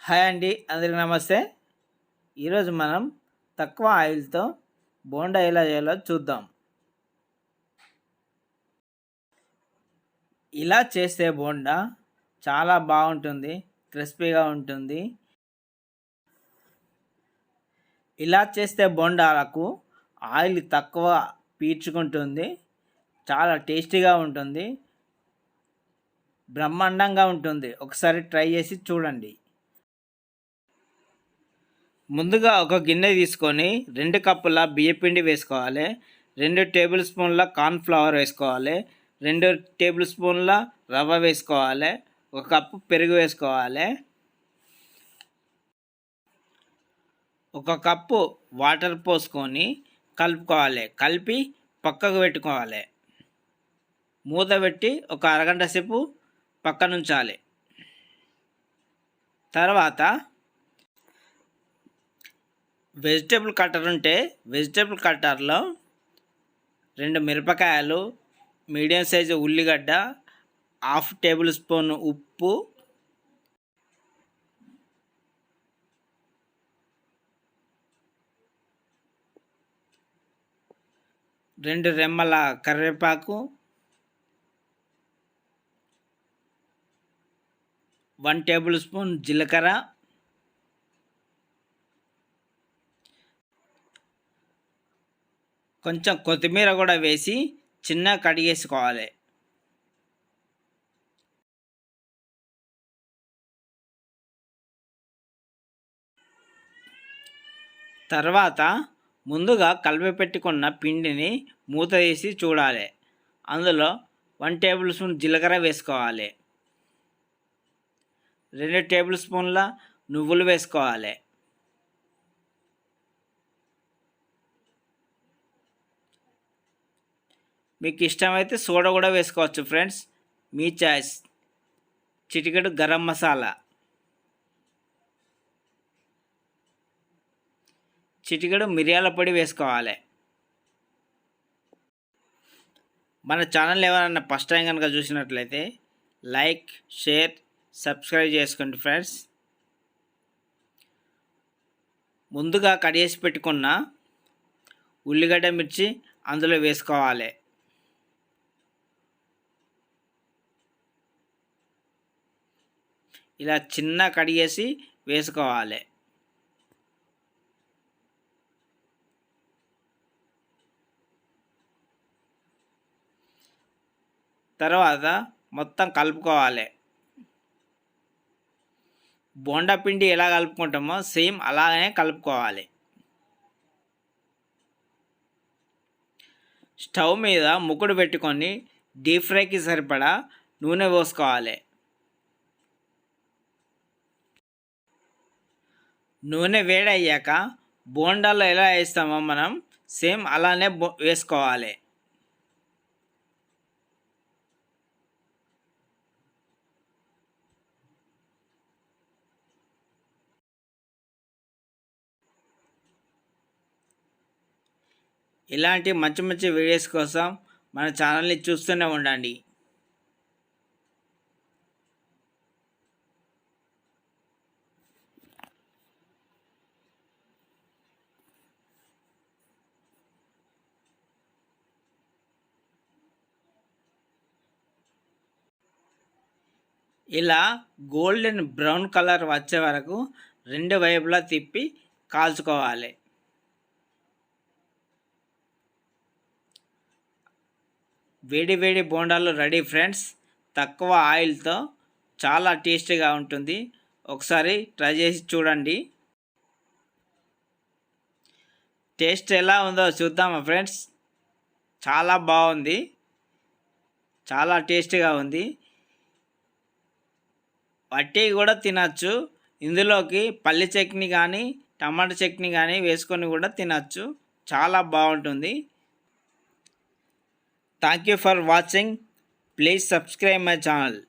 Hi అండి, అందరికి నమస్తే. ఈరోజు మనం తక్కువ ఆయిల్తో బోండా ఎలా చేయాలో చూద్దాం. ఇలా చేస్తే బోండా చాలా బాగుంటుంది, క్రిస్పీగా ఉంటుంది. ఇలా చేస్తే బోండాలకు ఆయిల్ తక్కువ పీల్చుకుంటుంది, చాలా టేస్టీగా ఉంటుంది, బ్రహ్మాండంగా ఉంటుంది. ఒకసారి ట్రై చేసి చూడండి. ముందుగా ఒక గిన్నె తీసుకొని 2 కప్పుల బియ్యపిండి వేసుకోవాలి, 2 టేబుల్ స్పూన్ల కార్న్ఫ్లవర్ వేసుకోవాలి, 2 టేబుల్ స్పూన్ల రవ్వ వేసుకోవాలి, 1 కప్పు పెరుగు వేసుకోవాలి, 1 కప్పు వాటర్ పోసుకొని కలుపుకోవాలి. కలిపి పక్కకు పెట్టుకోవాలి. మూత పెట్టి ఒక అరగంట సేపు పక్కనుంచాలి. తర్వాత వెజిటేబుల్ కట్టర్ ఉంటే వెజిటేబుల్ కట్టర్లో 2 మిరపకాయలు, మీడియం సైజు ఉల్లిగడ్డ, 1/2 టేబుల్ స్పూన్ ఉప్పు, 2 రెమ్మల కరివేపాకు, 1 టేబుల్ స్పూన్ జీలకర్ర, కొంచెం కొత్తిమీర కూడా వేసి చిన్నగా కడిగేసుకోవాలి. తర్వాత ముందుగా కలిపి పెట్టుకున్న పిండిని మూత తీసి చూడాలి. అందులో 1 టేబుల్ స్పూన్ జీలకర్ర వేసుకోవాలి, 2 టేబుల్ స్పూన్ల నువ్వులు వేసుకోవాలి, మీకు ఇష్టమైతే సోడా కూడా వేసుకోవచ్చు ఫ్రెండ్స్, మీ చాయిస్. చిటికెడు గరం మసాలా, చిటికెడు మిరియాల పొడి వేసుకోవాలి. మన ఛానల్ ఎవరైనా ఫస్ట్ టైం కనుక చూసినట్లయితే లైక్, షేర్, సబ్స్క్రైబ్ చేసుకోండి ఫ్రెండ్స్. ముందుగా కట్ చేసి పెట్టుకున్న ఉల్లిగడ్డ, మిర్చి అందులో వేసుకోవాలి. ఇలా చిన్న కడిగేసి వేసుకోవాలి. తర్వాత మొత్తం కలుపుకోవాలి. బోండా పిండి ఎలా కలుపుకుంటామో సేమ్ అలాగే కలుపుకోవాలి. స్టవ్ మీద ముకుడు పెట్టుకొని డీప్ ఫ్రైకి సరిపడా నూనె పోసుకోవాలి. నూనె వేడయ్యాక బోండాలో ఎలా వేస్తామో మనం సేమ్ అలానే వేసుకోవాలి. ఇలాంటి మంచి మంచి వీడియోస్ కోసం మన ఛానల్ని చూస్తూనే ఉండండి. ఇలా గోల్డెన్ బ్రౌన్ కలర్ వచ్చే వరకు 2 వైపులా తిప్పి కాల్చుకోవాలి. వేడి వేడి బోండాలు రెడీ ఫ్రెండ్స్. తక్కువ ఆయిల్తో చాలా టేస్టీగా ఉంటుంది. ఒకసారి ట్రై చేసి చూడండి. టేస్ట్ ఎలా ఉందో చూద్దామా ఫ్రెండ్స్. చాలా బాగుంది, చాలా టేస్టీగా ఉంది. వట్టి కూడా తినచ్చు. ఇందులోకి పల్లి చట్నీ కానీ టమాటా చట్నీ కానీ వేసుకొని కూడా తినచ్చు. చాలా బాగుంటుంది. Thank you for watching. Please subscribe my channel.